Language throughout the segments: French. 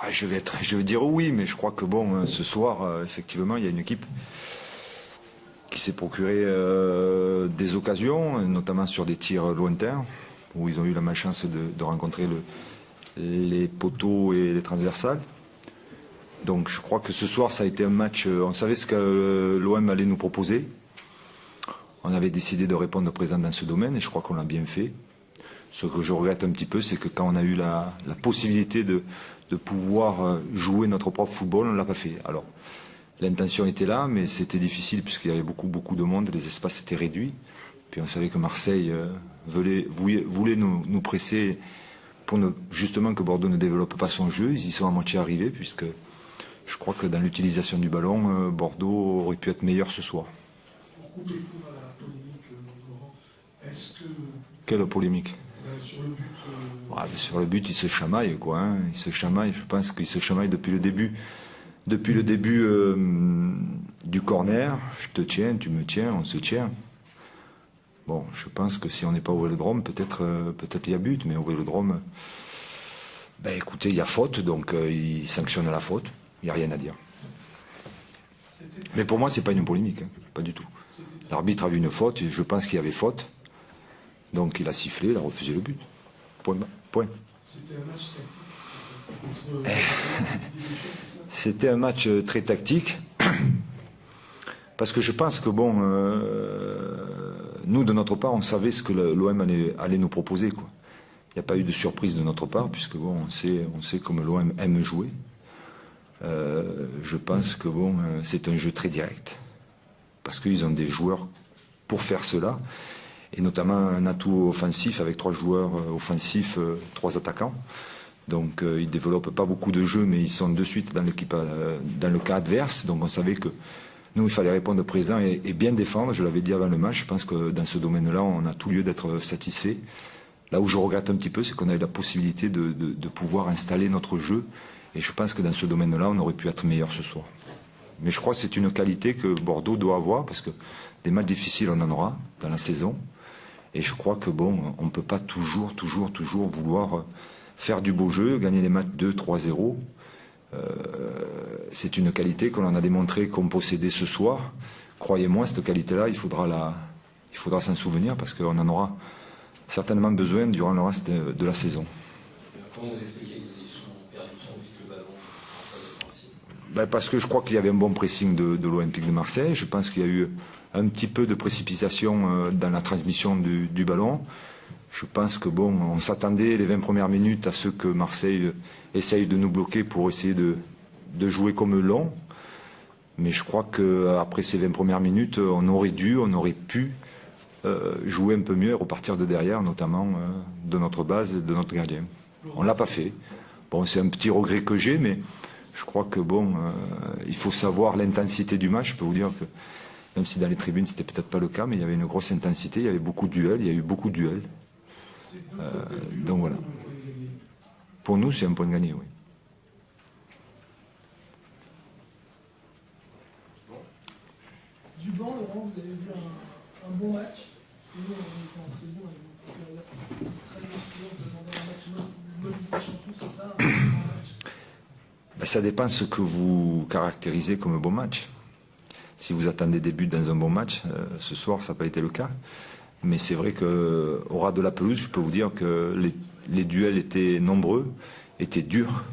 Je vais dire oui, mais je crois que bon, ce soir, effectivement, il y a une équipe qui s'est procuré des occasions, notamment sur des tirs lointains, où ils ont eu la malchance de rencontrer les poteaux et les transversales. Donc je crois que ce soir, ça a été un match, on savait ce que l'OM allait nous proposer. On avait décidé de répondre présent dans ce domaine, et je crois qu'on l'a bien fait. Ce que je regrette un petit peu, c'est que quand on a eu la possibilité de pouvoir jouer notre propre football, on ne l'a pas fait. Alors, l'intention était là, mais c'était difficile puisqu'il y avait beaucoup de monde, les espaces étaient réduits. Puis on savait que Marseille voulait nous presser pour justement que Bordeaux ne développe pas son jeu. Ils y sont à moitié arrivés, puisque je crois que dans l'utilisation du ballon, Bordeaux aurait pu être meilleur ce soir. Pour couper court à la polémique, Laurent, est-ce que... Quelle polémique? Sur le but... Sur le but, il se chamaille, quoi. Hein. Il se chamaille, je pense qu'il se chamaille depuis le début. Depuis le début du corner, je te tiens, tu me tiens, on se tient. Bon, je pense que si on n'est pas au Vélodrome, peut-être il y a but, mais au Vélodrome, écoutez, il y a faute, donc il sanctionne la faute. Il n'y a rien à dire. Mais pour moi, c'est pas une polémique, hein, pas du tout. L'arbitre a vu une faute, et je pense qu'il y avait faute. Donc il a sifflé, il a refusé le but. Point. C'était un match tactique. C'était un match très tactique. Parce que je pense que bon, nous de notre part, on savait ce que l'OM allait nous proposer, quoi. Il n'y a pas eu de surprise de notre part, puisque bon, on sait comme l'OM aime jouer. Je pense que bon, c'est un jeu très direct, parce qu'ils ont des joueurs pour faire cela, et notamment un atout offensif avec 3 joueurs offensifs, 3 attaquants. Donc ils ne développent pas beaucoup de jeux, mais ils sont de suite dans l'équipe, dans le cas adverse. Donc on savait que nous, il fallait répondre présent et bien défendre. Je l'avais dit avant le match, je pense que dans ce domaine-là, on a tout lieu d'être satisfait. Là où je regrette un petit peu, c'est qu'on a eu la possibilité de pouvoir installer notre jeu. Et je pense que dans ce domaine-là, on aurait pu être meilleur ce soir. Mais je crois que c'est une qualité que Bordeaux doit avoir, parce que des matchs difficiles, on en aura dans la saison. Et je crois que bon, on ne peut pas toujours vouloir faire du beau jeu, gagner les matchs 2-3-0. C'est une qualité qu'on en a démontré qu'on possédait ce soir. Croyez-moi, cette qualité-là, il faudra s'en souvenir, parce qu'on en aura certainement besoin durant le reste de la saison. Comment vous expliquez que vous ayez souvent perdu trop vite le ballon en phase offensive? Parce que je crois qu'il y avait un bon pressing de l'Olympique de Marseille. Je pense qu'il y a eu un petit peu de précipitation dans la transmission du ballon. Je pense que bon, on s'attendait les 20 premières minutes à ce que Marseille essaye de nous bloquer pour essayer de jouer comme long. Mais je crois qu'après ces 20 premières minutes, on aurait pu jouer un peu mieux et repartir de derrière, notamment de notre base et de notre gardien. On ne l'a pas fait. Bon, c'est un petit regret que j'ai, mais je crois que bon, il faut savoir l'intensité du match. Je peux vous dire que, même si dans les tribunes, c'était peut-être pas le cas, mais il y avait une grosse intensité, il y avait beaucoup de duels, il y a eu beaucoup de duels. Donc voilà. Pour nous, c'est un point de gagné, oui. Du banc, Laurent, vous avez vu un bon match. Nous, on était en tribune, c'est très musculaire, vous attendez un match mode Ligue des Champions, c'est ça, un bon match? Ça dépend ce que vous caractérisez comme un bon match. Si vous attendez des buts dans un bon match, ce soir, ça n'a pas été le cas. Mais c'est vrai qu'au ras de la pelouse, je peux vous dire que les duels étaient nombreux, étaient durs.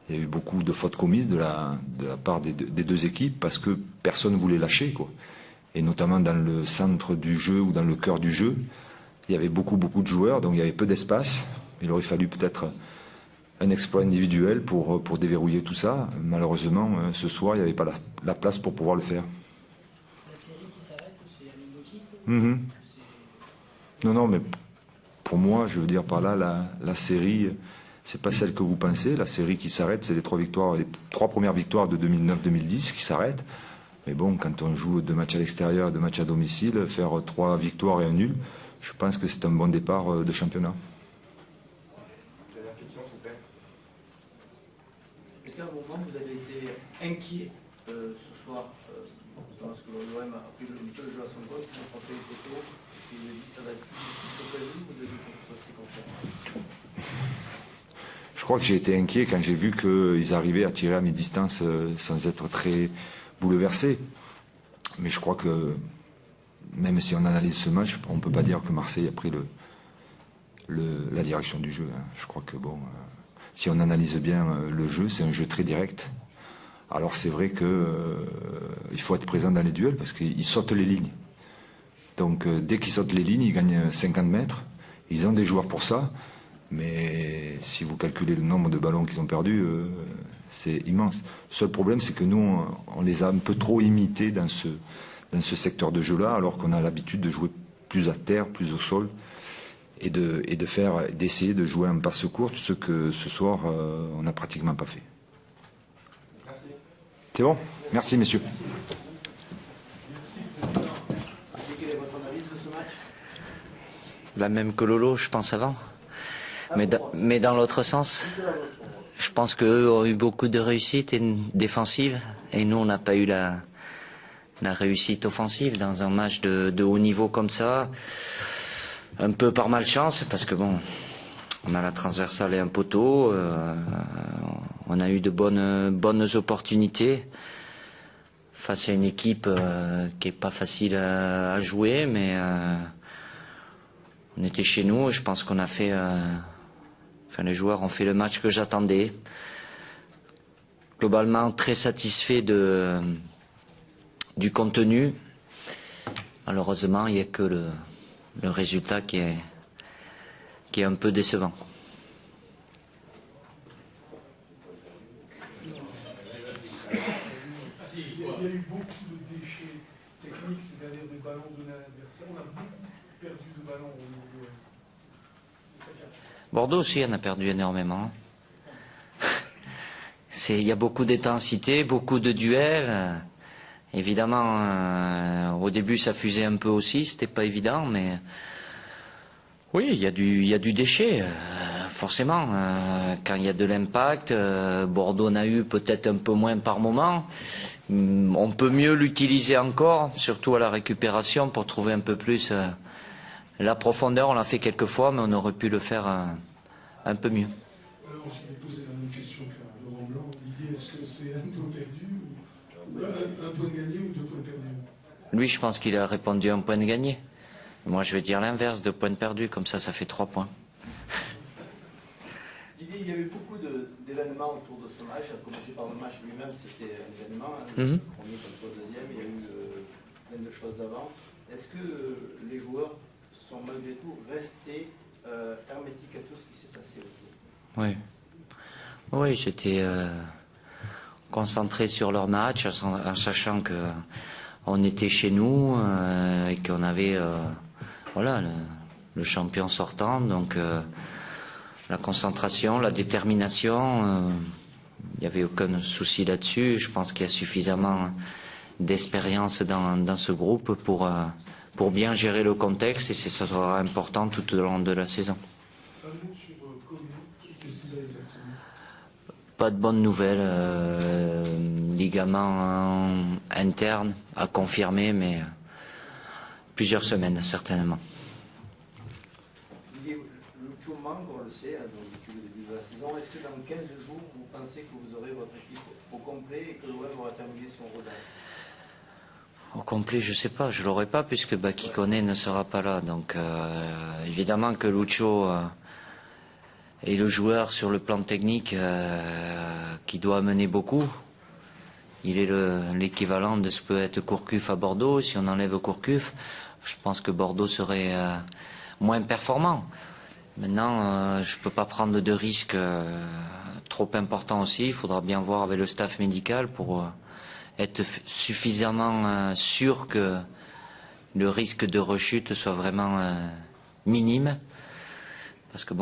Il y a eu beaucoup de fautes commises de la part des deux équipes, parce que personne ne voulait lâcher, quoi. Et notamment dans le centre du jeu ou dans le cœur du jeu, il y avait beaucoup de joueurs, donc il y avait peu d'espace. Il aurait fallu peut-être un exploit individuel pour déverrouiller tout ça. Malheureusement, ce soir, il n'y avait pas la place pour pouvoir le faire. La série qui s'arrête, c'est anecdotique? Non, mais pour moi, je veux dire par là, la série, c'est pas celle que vous pensez. La série qui s'arrête, c'est les 3 premières victoires de 2009-2010 qui s'arrêtent. Mais bon, quand on joue 2 matchs à l'extérieur, 2 matchs à domicile, faire 3 victoires et un nul, je pense que c'est un bon départ de championnat. Dernière question, s'il vous plaît. Est-ce qu'à un moment, vous avez été inquiet ce soir parce que l'OM a pris le jeu à son compte, il a frappé les poteaux, et il a dit que ça va être plus difficile que prévu, vous avez été assez confiant? Je crois que j'ai été inquiet quand j'ai vu qu'ils arrivaient à tirer à mi-distance sans être très bouleversés. Mais je crois que même si on analyse ce match, on ne peut pas dire que Marseille a pris la direction du jeu. Hein. Je crois que si on analyse bien le jeu, c'est un jeu très direct. Alors c'est vrai qu'il faut être présent dans les duels parce qu'ils sautent les lignes. Donc dès qu'ils sautent les lignes, ils gagnent 50 mètres. Ils ont des joueurs pour ça. Mais si vous calculez le nombre de ballons qu'ils ont perdus, c'est immense. Le seul problème, c'est que nous, on les a un peu trop imités dans ce secteur de jeu-là, alors qu'on a l'habitude de jouer plus à terre, plus au sol, et d'essayer de jouer en passe courte, ce que ce soir, on n'a pratiquement pas fait. C'est bon? Merci, messieurs. Quelle est votre analyse de ce match? La même que Lolo, je pense, avant. Mais dans l'autre sens, je pense qu'eux ont eu beaucoup de réussite défensive et nous, on n'a pas eu la réussite offensive dans un match de haut niveau comme ça. Un peu par malchance, parce que on a la transversale et un poteau. On a eu de bonnes opportunités face à une équipe qui est pas facile à jouer, mais on était chez nous. Je pense qu'on a fait... les joueurs ont fait le match que j'attendais. Globalement, très satisfait du contenu. Malheureusement, il n'y a que le résultat qui est un peu décevant. Il y a eu beaucoup de déchets techniques, c'est-à-dire des ballons donnés à l'adversaire. On a beaucoup perdu de ballons au niveau de l'OM. Bordeaux aussi en a perdu énormément. Il y a beaucoup d'intensité, beaucoup de duels. Évidemment, au début ça fusait un peu aussi, c'était pas évident, mais oui, il y a du déchet, forcément. Quand il y a de l'impact, Bordeaux en a eu peut-être un peu moins par moment. On peut mieux l'utiliser encore, surtout à la récupération, pour trouver un peu plus la profondeur. On l'a fait quelques fois, mais on aurait pu le faire un peu mieux. Alors, je vais poser la même question qu'à Laurent Blanc. L'idée, est-ce que c'est un point perdu, ou un point gagné ou 2 points perdus? Lui, je pense qu'il a répondu un point de gagné. Moi, je vais dire l'inverse, 2 points perdus, comme ça fait 3 points. Didier, il y a eu beaucoup d'événements autour de ce match, à commencer par le match lui-même, c'était un événement, Mhm. le premier contre le deuxième, il y a eu plein de choses avant. Est-ce que les joueurs sont malgré tout restés hermétiques à tout ce qui s'est passé autour? Oui, j'étais concentré sur leur match, en sachant que on était chez nous et qu'on avait le champion sortant, donc la concentration, la détermination, il n'y avait aucun souci là-dessus. Je pense qu'il y a suffisamment d'expérience dans ce groupe pour bien gérer le contexte, et ça sera important tout au long de la saison. Un mot sur Koné, qu'est-ce qu'il a exactement? Pas de bonnes nouvelles, ligament interne à confirmer, mais plusieurs semaines certainement. Didier, Lucho manque, on le sait, depuis le début de la saison. Est-ce que dans 15 jours, vous pensez que vous aurez votre équipe au complet et que l'OM aura terminé son rodage? Au complet, je sais pas, je l'aurai pas puisque Kikoné ne sera pas là. Donc évidemment que Lucho est le joueur sur le plan technique qui doit amener beaucoup. Il est l'équivalent de ce peut être Gourcuff à Bordeaux. Si on enlève Gourcuff, je pense que Bordeaux serait moins performant. Maintenant, je peux pas prendre de risques trop importants aussi. Il faudra bien voir avec le staff médical pour être suffisamment sûr que le risque de rechute soit vraiment minime. Parce que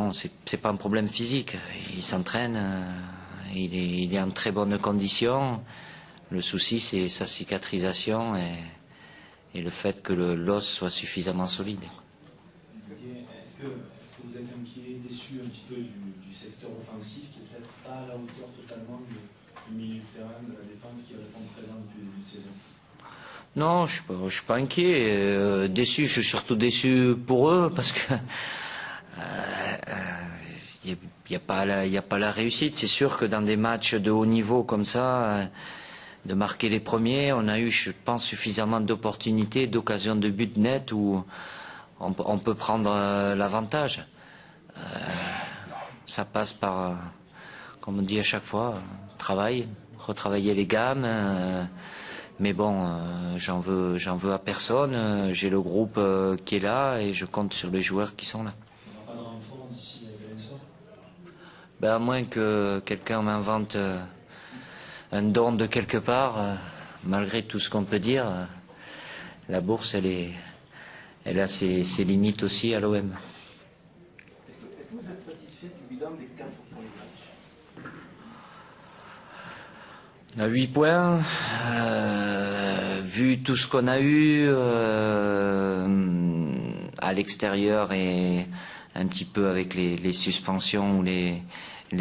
c'est pas un problème physique. Il s'entraîne, il est en très bonne condition. Le souci, c'est sa cicatrisation et le fait que l'os soit suffisamment solide. Est-ce que vous êtes inquiet, déçu un petit peu du secteur offensif qui n'est peut-être pas à la hauteur totalement du milieu de terrain, de la défense qui répond présent depuis le début de saison? Non, je suis pas inquiet. Déçu, je suis surtout déçu pour eux parce que il y a il n'y a pas la réussite. C'est sûr que dans des matchs de haut niveau comme ça, de marquer les premiers, on a eu, je pense, suffisamment d'opportunités, d'occasions de but net où on peut prendre l'avantage. Ça passe par, comme on dit à chaque fois, retravailler les gammes. Mais bon, j'en veux à personne. J'ai le groupe qui est là et je compte sur les joueurs qui sont là. On n'a pas de renfort d'ici Valençon. Ben, à moins que quelqu'un m'invente un don de quelque part, malgré tout ce qu'on peut dire, la bourse, elle a ses limites aussi à l'OM. Est-ce que vous êtes satisfait du bilan des 4 premiers matchs? On a 8 points. Vu tout ce qu'on a eu à l'extérieur et un petit peu avec les suspensions ou les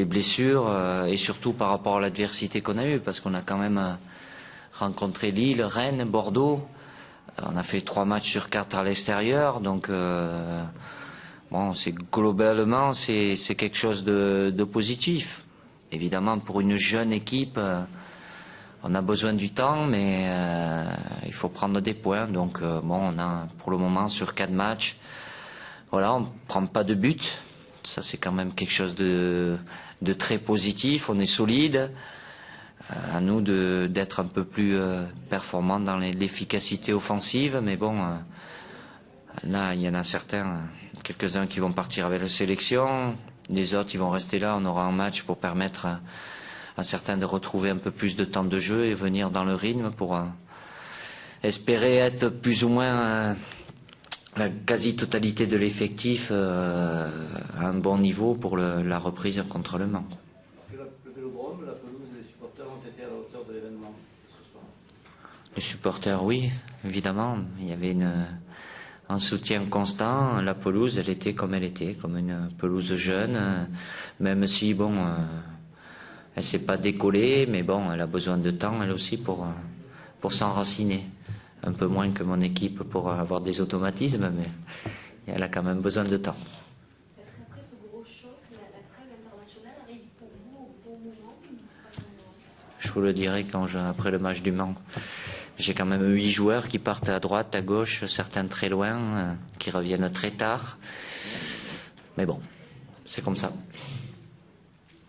blessures, et surtout par rapport à l'adversité qu'on a eue, parce qu'on a quand même rencontré Lille, Rennes, Bordeaux. On a fait 3 matchs sur 4 à l'extérieur, donc bon, globalement c'est quelque chose de positif. Évidemment, pour une jeune équipe, on a besoin du temps, mais il faut prendre des points. Donc bon, on a pour le moment sur 4 matchs, voilà, on prend pas de but. Ça, c'est quand même quelque chose de très positif. On est solide. À nous d'être un peu plus performants dans l'efficacité offensive. Mais bon, là, il y en a quelques-uns qui vont partir avec la sélection. Les autres, ils vont rester là. On aura un match pour permettre à certains de retrouver un peu plus de temps de jeu et venir dans le rythme pour espérer être plus ou moins la quasi-totalité de l'effectif à un bon niveau pour la reprise contre Le Mans. Est-ce que le Vélodrome, la pelouse et les supporters ont été à la hauteur de l'événement ce soir? Les supporters, oui, évidemment. Il y avait un soutien constant. La pelouse, elle était, comme une pelouse jeune, même si, bon, elle s'est pas décollée, mais bon, elle a besoin de temps, elle aussi, pour s'enraciner. Un peu moins que mon équipe pour avoir des automatismes, mais elle a quand même besoin de temps. Est-ce qu'après ce gros choc, la trêve internationale arrive pour vous au bon moment ou pas vraiment? Je vous le dirai après le match du Mans. J'ai quand même 8 joueurs qui partent à droite, à gauche, certains très loin, qui reviennent très tard. Mais bon, c'est comme ça.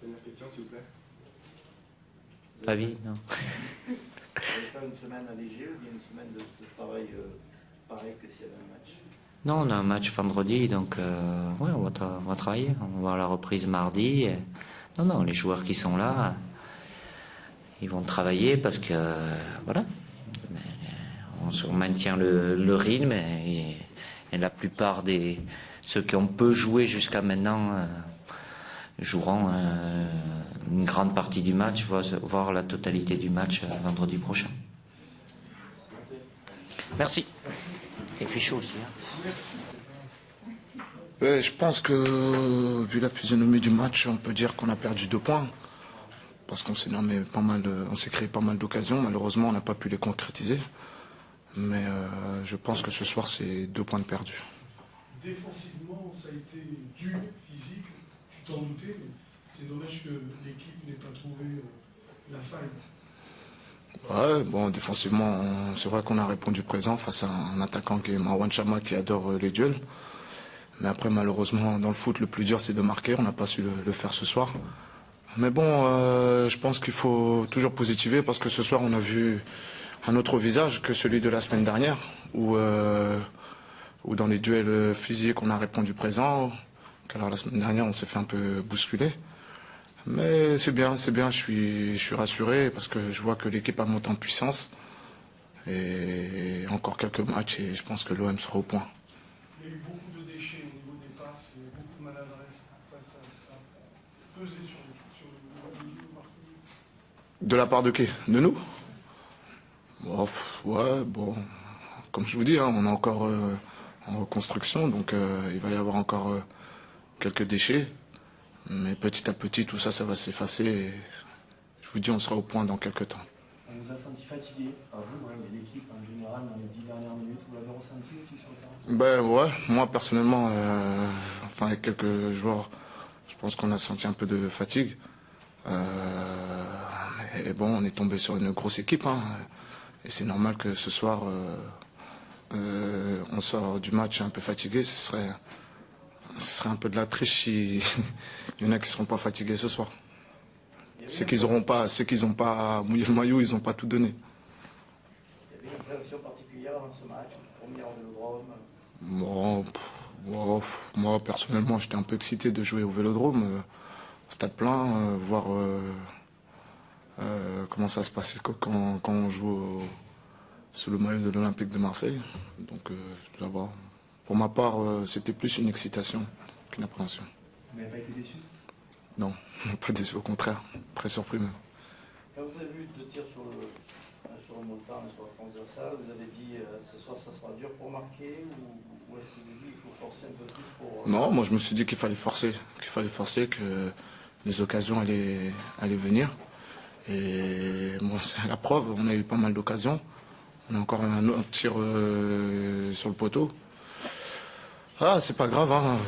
Dernière question, s'il vous plaît. Pas vite, non. Vous allez faire une semaine allégée ou bien une semaine de travail pareil que s'il y avait un match? Non, on a un match vendredi, donc ouais, on va travailler. On va voir la reprise mardi. Non, les joueurs qui sont là, ils vont travailler parce que, voilà, on maintient le rythme et la plupart ceux qui ont peu joué jusqu'à maintenant joueront une grande partie du match, voire la totalité du match vendredi prochain. Merci. Il fait chaud aussi. Je pense que, vu la physionomie du match, on peut dire qu'on a perdu 2 points. Parce qu'on s'est créé pas mal d'occasions. Malheureusement, on n'a pas pu les concrétiser. Mais je pense que ce soir, c'est 2 points de perdus. Défensivement, ça a été dur, physique, tu t'en doutais, mais c'est dommage que l'équipe n'ait pas trouvé la faille. Ouais, bon, défensivement, c'est vrai qu'on a répondu présent face à un attaquant qui est Marwan Chama qui adore les duels. Mais après, malheureusement, dans le foot, le plus dur, c'est de marquer. On n'a pas su le faire ce soir. Mais bon, je pense qu'il faut toujours positiver parce que ce soir, on a vu un autre visage que celui de la semaine dernière, où dans les duels physiques, on a répondu présent. Alors la semaine dernière, on s'est fait un peu bousculer. Mais c'est bien, je suis rassuré parce que je vois que l'équipe a monté en puissance. Et encore quelques matchs et je pense que l'OM sera au point. Il y a eu beaucoup de déchets au niveau des passes, il y a eu beaucoup de maladresse. Ça a pesé sur le jeu marseillais. De la part de qui? De nous? Bon, ouais, bon. Comme je vous dis, on est encore en reconstruction, donc il va y avoir encore quelques déchets. Mais petit à petit, tout ça, ça va s'effacer. Et je vous dis, on sera au point dans quelques temps. On vous a senti fatigué, pas vous, mais l'équipe en général, dans les 10 dernières minutes. Vous l'avez ressenti aussi sur le terrain? Ouais, moi personnellement, avec quelques joueurs Je pense qu'on a senti un peu de fatigue. Mais bon, on est tombé sur une grosse équipe. Hein, et c'est normal que ce soir, on sort du match un peu fatigué. Ce serait un peu de la triche si il y en a qui ne seront pas fatigués ce soir. Ceux qui n'ont pas mouillé le maillot, ils n'ont pas tout donné. Il y avait une prévention particulière dans ce match, premier en Vélodrome. Moi, personnellement, j'étais un peu excité de jouer au Vélodrome, stade plein, voir comment ça se passait quand on joue sous le maillot de l'Olympique de Marseille. Donc, d'abord, pour ma part, c'était plus une excitation qu'une appréhension. Vous n'avez pas été déçu? Non, pas déçu, au contraire, très surpris même. Quand vous avez vu 2 tirs sur le montant et sur la transversale, vous avez dit ce soir ça sera dur pour marquer ou est-ce que vous avez dit qu'il faut forcer un peu plus pour... Non, moi je me suis dit qu'il fallait forcer, que les occasions allaient venir. Et bon, c'est la preuve, on a eu pas mal d'occasions. On a encore un autre tir sur le poteau. Ah, c'est pas grave, hein.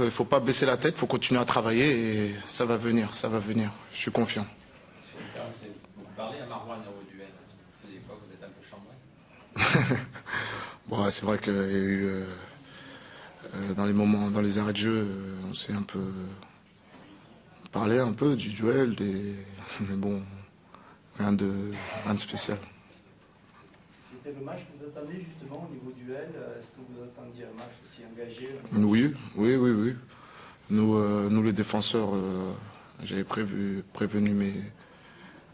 Il faut pas baisser la tête, il faut continuer à travailler et ça va venir. Je suis confiant. Vous parlez à Marouane au duel. Vous faisiez quoi? Vous êtes un peu chambré? Bon, c'est vrai qu'il y a eu dans les arrêts de jeu, on s'est un peu parlé un peu du duel, mais bon, rien de spécial. C'était le match que vous attendiez justement au niveau duel. Est-ce que vous attendiez un match aussi engagé? Oui. Nous les défenseurs, j'avais prévenu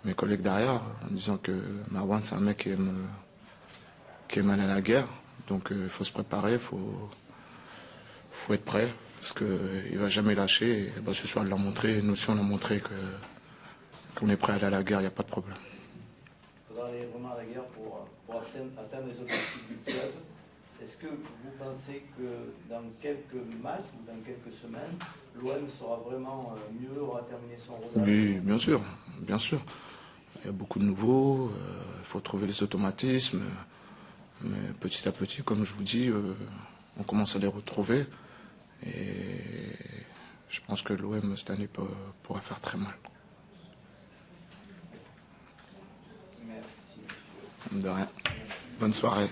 mes collègues derrière en disant que Marouane c'est un mec qui aime aller à la guerre. Donc il faut se préparer, il faut être prêt parce qu'il ne va jamais lâcher. Et, ce soir il l'a montré, nous aussi on a montré qu'on est prêt à aller à la guerre, il n'y a pas de problème. Il faudra aller vraiment à la guerre pour atteindre les objectifs du club. Est-ce que vous pensez que dans quelques matchs ou dans quelques semaines, l'OM sera vraiment mieux, aura terminé son rodage? Oui, bien sûr. Il y a beaucoup de nouveaux, il faut trouver les automatismes. Mais petit à petit, comme je vous dis, on commence à les retrouver. Et je pense que l'OM cette année pourra faire très mal. Merci. De rien. Bonne soirée.